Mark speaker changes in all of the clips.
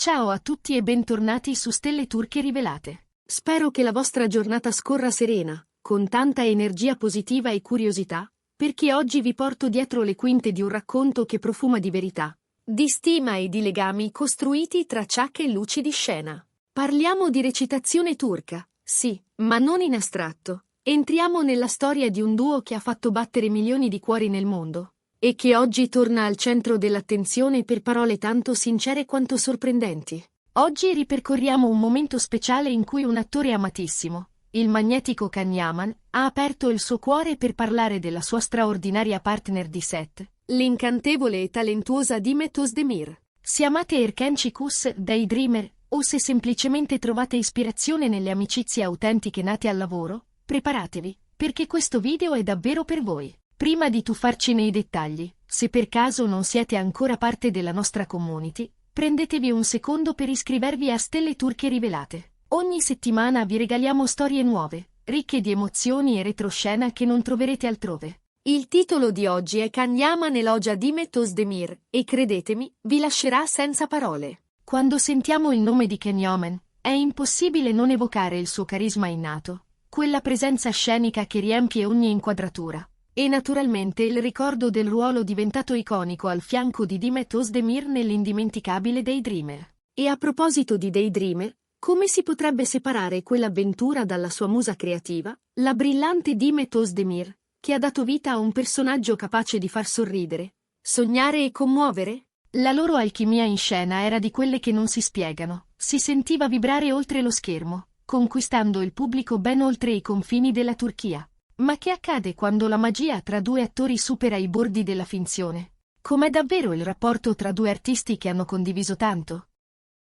Speaker 1: Ciao a tutti e bentornati su Stelle Turche Rivelate. Spero che la vostra giornata scorra serena, con tanta energia positiva e curiosità, perché oggi vi porto dietro le quinte di un racconto che profuma di verità, di stima e di legami costruiti tra ciacche e luci di scena. Parliamo di recitazione turca, sì, ma non in astratto. Entriamo nella storia di un duo che ha fatto battere milioni di cuori nel mondo e che oggi torna al centro dell'attenzione per parole tanto sincere quanto sorprendenti. Oggi ripercorriamo un momento speciale in cui un attore amatissimo, il magnetico Can Yaman, ha aperto il suo cuore per parlare della sua straordinaria partner di set, l'incantevole e talentuosa Demet Özdemir. Se amate Erken Çikus, Daydreamer, o se semplicemente trovate ispirazione nelle amicizie autentiche nate al lavoro, preparatevi, perché questo video è davvero per voi. Prima di tuffarci nei dettagli, se per caso non siete ancora parte della nostra community, prendetevi un secondo per iscrivervi a Stelle Turche Rivelate. Ogni settimana vi regaliamo storie nuove, ricche di emozioni e retroscena che non troverete altrove. Il titolo di oggi è Can Yaman elogia Demet Özdemir, e credetemi, vi lascerà senza parole. Quando sentiamo il nome di Can Yaman, è impossibile non evocare il suo carisma innato, quella presenza scenica che riempie ogni inquadratura. E naturalmente il ricordo del ruolo diventato iconico al fianco di Demet Özdemir nell'indimenticabile Daydreamer. E a proposito di Daydreamer, come si potrebbe separare quell'avventura dalla sua musa creativa, la brillante Demet Özdemir, che ha dato vita a un personaggio capace di far sorridere, sognare e commuovere? La loro alchimia in scena era di quelle che non si spiegano, si sentiva vibrare oltre lo schermo, conquistando il pubblico ben oltre i confini della Turchia. Ma che accade quando la magia tra due attori supera i bordi della finzione? Com'è davvero il rapporto tra due artisti che hanno condiviso tanto?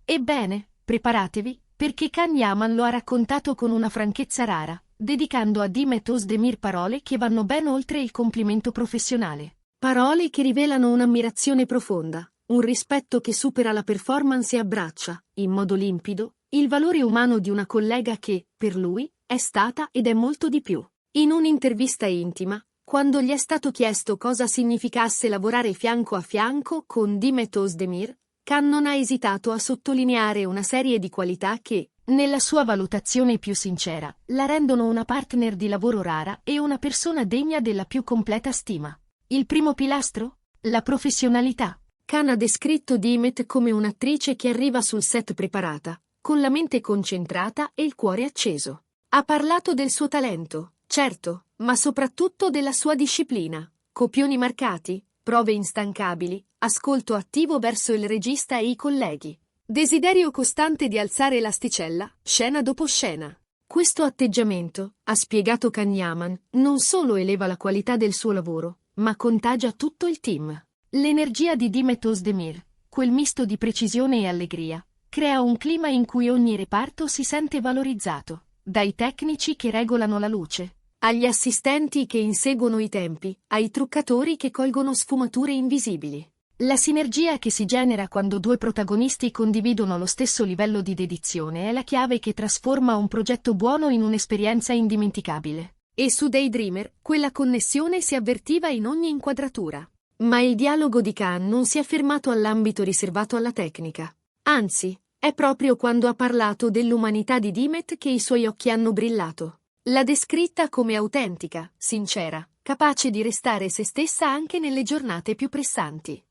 Speaker 1: Ebbene, preparatevi, perché Can Yaman lo ha raccontato con una franchezza rara, dedicando a Demet Özdemir parole che vanno ben oltre il complimento professionale. Parole che rivelano un'ammirazione profonda, un rispetto che supera la performance e abbraccia, in modo limpido, il valore umano di una collega che, per lui, è stata ed è molto di più. In un'intervista intima, quando gli è stato chiesto cosa significasse lavorare fianco a fianco con Demet Özdemir, Can non ha esitato a sottolineare una serie di qualità che, nella sua valutazione più sincera, la rendono una partner di lavoro rara e una persona degna della più completa stima. Il primo pilastro? La professionalità. Can ha descritto Demet come un'attrice che arriva sul set preparata, con la mente concentrata e il cuore acceso. Ha parlato del suo talento, certo, ma soprattutto della sua disciplina. Copioni marcati, prove instancabili, ascolto attivo verso il regista e i colleghi. Desiderio costante di alzare l'asticella, scena dopo scena. Questo atteggiamento, ha spiegato Can Yaman, non solo eleva la qualità del suo lavoro, ma contagia tutto il team. L'energia di Demet Özdemir, quel misto di precisione e allegria, crea un clima in cui ogni reparto si sente valorizzato, dai tecnici che regolano la luce, agli assistenti che inseguono i tempi, ai truccatori che colgono sfumature invisibili. La sinergia che si genera quando due protagonisti condividono lo stesso livello di dedizione è la chiave che trasforma un progetto buono in un'esperienza indimenticabile. E su Daydreamer, quella connessione si avvertiva in ogni inquadratura. Ma il dialogo di Can non si è fermato all'ambito riservato alla tecnica. Anzi, è proprio quando ha parlato dell'umanità di Demet che i suoi occhi hanno brillato. L'ha descritta come autentica, sincera, capace di restare se stessa anche nelle giornate più pressanti.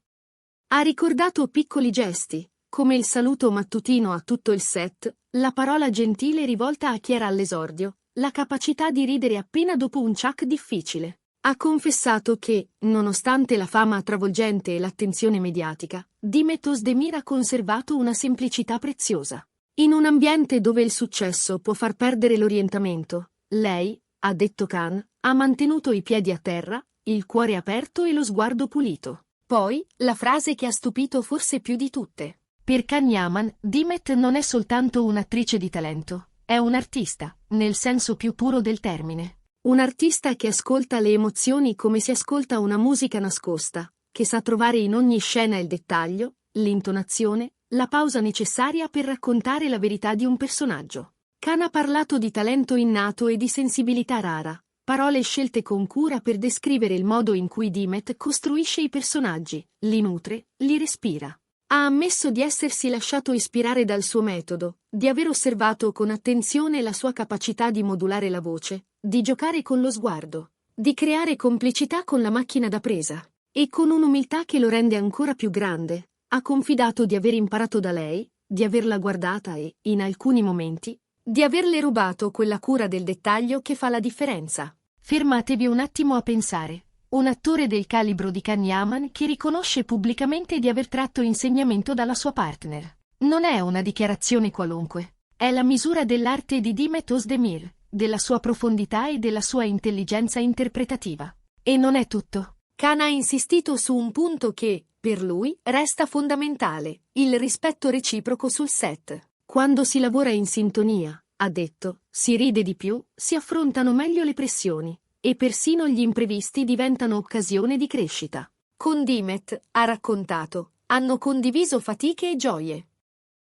Speaker 1: Ha ricordato piccoli gesti, come il saluto mattutino a tutto il set, la parola gentile rivolta a chi era all'esordio, la capacità di ridere appena dopo un ciak difficile. Ha confessato che, nonostante la fama travolgente e l'attenzione mediatica, Demet Özdemir ha conservato una semplicità preziosa. In un ambiente dove il successo può far perdere l'orientamento, lei, ha detto Can, ha mantenuto i piedi a terra, il cuore aperto e lo sguardo pulito. Poi, la frase che ha stupito forse più di tutte. Per Can Yaman, Demet non è soltanto un'attrice di talento, è un artista, nel senso più puro del termine. Un artista che ascolta le emozioni come si ascolta una musica nascosta, che sa trovare in ogni scena il dettaglio, l'intonazione, la pausa necessaria per raccontare la verità di un personaggio. Can ha parlato di talento innato e di sensibilità rara, parole scelte con cura per descrivere il modo in cui Demet costruisce i personaggi, li nutre, li respira. Ha ammesso di essersi lasciato ispirare dal suo metodo, di aver osservato con attenzione la sua capacità di modulare la voce, di giocare con lo sguardo, di creare complicità con la macchina da presa. E con un'umiltà che lo rende ancora più grande, ha confidato di aver imparato da lei, di averla guardata e, in alcuni momenti, di averle rubato quella cura del dettaglio che fa la differenza. Fermatevi un attimo a pensare. Un attore del calibro di Can Yaman che riconosce pubblicamente di aver tratto insegnamento dalla sua partner. Non è una dichiarazione qualunque. È la misura dell'arte di Demet Özdemir, della sua profondità e della sua intelligenza interpretativa. E non è tutto. Can ha insistito su un punto che, per lui, resta fondamentale, il rispetto reciproco sul set. Quando si lavora in sintonia, ha detto, si ride di più, si affrontano meglio le pressioni. E persino gli imprevisti diventano occasione di crescita. Con Demet, ha raccontato, hanno condiviso fatiche e gioie.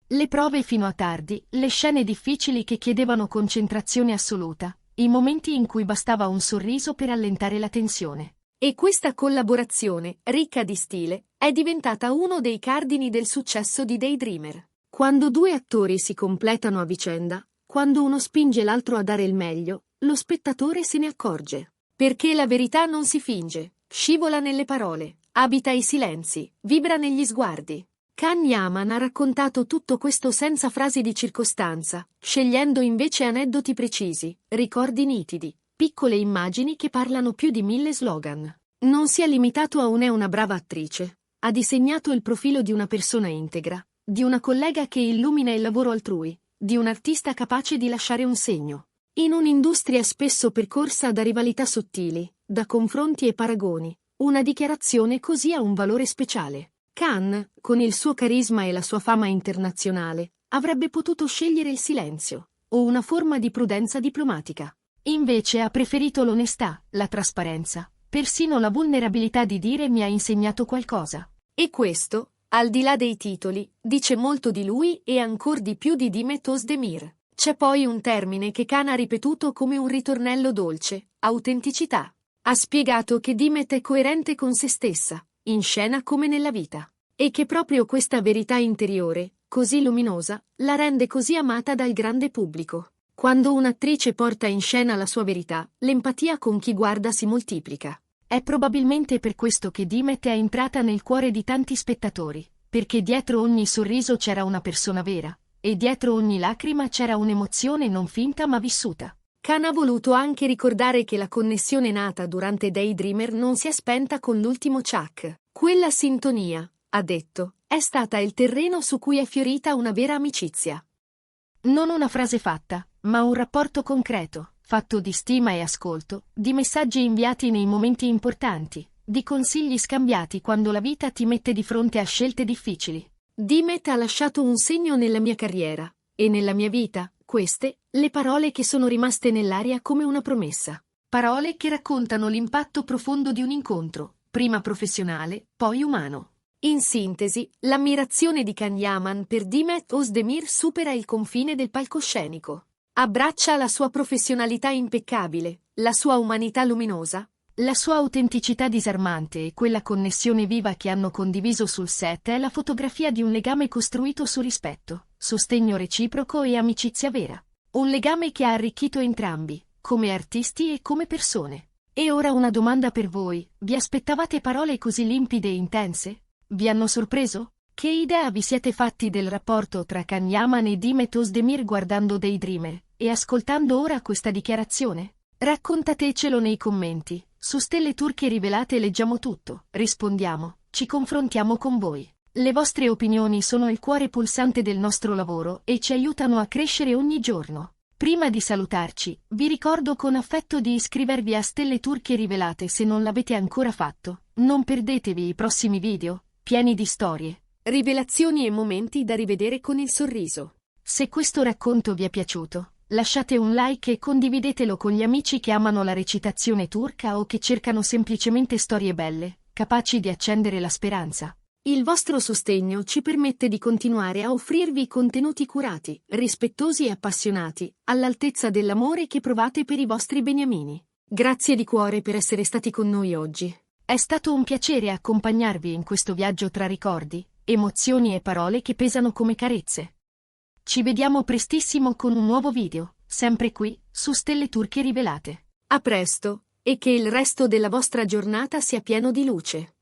Speaker 1: Le prove fino a tardi, le scene difficili che chiedevano concentrazione assoluta, i momenti in cui bastava un sorriso per allentare la tensione. E questa collaborazione, ricca di stile, è diventata uno dei cardini del successo di Daydreamer. Quando due attori si completano a vicenda, quando uno spinge l'altro a dare il meglio, lo spettatore se ne accorge. Perché la verità non si finge, scivola nelle parole, abita i silenzi, vibra negli sguardi. Can Yaman ha raccontato tutto questo senza frasi di circostanza, scegliendo invece aneddoti precisi, ricordi nitidi, piccole immagini che parlano più di 1000 slogan. Non si è limitato a è una brava attrice. Ha disegnato il profilo di una persona integra, di una collega che illumina il lavoro altrui, di un artista capace di lasciare un segno. In un'industria spesso percorsa da rivalità sottili, da confronti e paragoni, una dichiarazione così ha un valore speciale. Can, con il suo carisma e la sua fama internazionale, avrebbe potuto scegliere il silenzio, o una forma di prudenza diplomatica. Invece ha preferito l'onestà, la trasparenza, persino la vulnerabilità di dire mi ha insegnato qualcosa. E questo, al di là dei titoli, dice molto di lui e ancor di più di Demet Özdemir. C'è poi un termine che Can ha ripetuto come un ritornello dolce, autenticità. Ha spiegato che Demet è coerente con se stessa, in scena come nella vita, e che proprio questa verità interiore, così luminosa, la rende così amata dal grande pubblico. Quando un'attrice porta in scena la sua verità, l'empatia con chi guarda si moltiplica. È probabilmente per questo che Demet è entrata nel cuore di tanti spettatori, perché dietro ogni sorriso c'era una persona vera. E dietro ogni lacrima c'era un'emozione non finta ma vissuta. Can ha voluto anche ricordare che la connessione nata durante Daydreamer non si è spenta con l'ultimo Chuck. Quella sintonia, ha detto, è stata il terreno su cui è fiorita una vera amicizia. Non una frase fatta, ma un rapporto concreto, fatto di stima e ascolto, di messaggi inviati nei momenti importanti, di consigli scambiati quando la vita ti mette di fronte a scelte difficili. Demet ha lasciato un segno nella mia carriera, e nella mia vita, queste, le parole che sono rimaste nell'aria come una promessa. Parole che raccontano l'impatto profondo di un incontro, prima professionale, poi umano. In sintesi, l'ammirazione di Can Yaman per Demet Özdemir supera il confine del palcoscenico. Abbraccia la sua professionalità impeccabile, la sua umanità luminosa, la sua autenticità disarmante e quella connessione viva che hanno condiviso sul set è la fotografia di un legame costruito su rispetto, sostegno reciproco e amicizia vera. Un legame che ha arricchito entrambi, come artisti e come persone. E ora una domanda per voi: vi aspettavate parole così limpide e intense? Vi hanno sorpreso? Che idea vi siete fatti del rapporto tra Can Yaman e Demet Özdemir guardando Daydreamer e ascoltando ora questa dichiarazione? Raccontatecelo nei commenti. Su Stelle Turche Rivelate leggiamo tutto, rispondiamo, ci confrontiamo con voi. Le vostre opinioni sono il cuore pulsante del nostro lavoro e ci aiutano a crescere ogni giorno. Prima di salutarci, vi ricordo con affetto di iscrivervi a Stelle Turche Rivelate se non l'avete ancora fatto. Non perdetevi i prossimi video, pieni di storie, rivelazioni e momenti da rivedere con il sorriso. Se questo racconto vi è piaciuto, lasciate un like e condividetelo con gli amici che amano la recitazione turca o che cercano semplicemente storie belle, capaci di accendere la speranza. Il vostro sostegno ci permette di continuare a offrirvi contenuti curati, rispettosi e appassionati, all'altezza dell'amore che provate per i vostri beniamini. Grazie di cuore per essere stati con noi oggi. È stato un piacere accompagnarvi in questo viaggio tra ricordi, emozioni e parole che pesano come carezze. Ci vediamo prestissimo con un nuovo video, sempre qui, su Stelle Turche Rivelate. A presto, e che il resto della vostra giornata sia pieno di luce.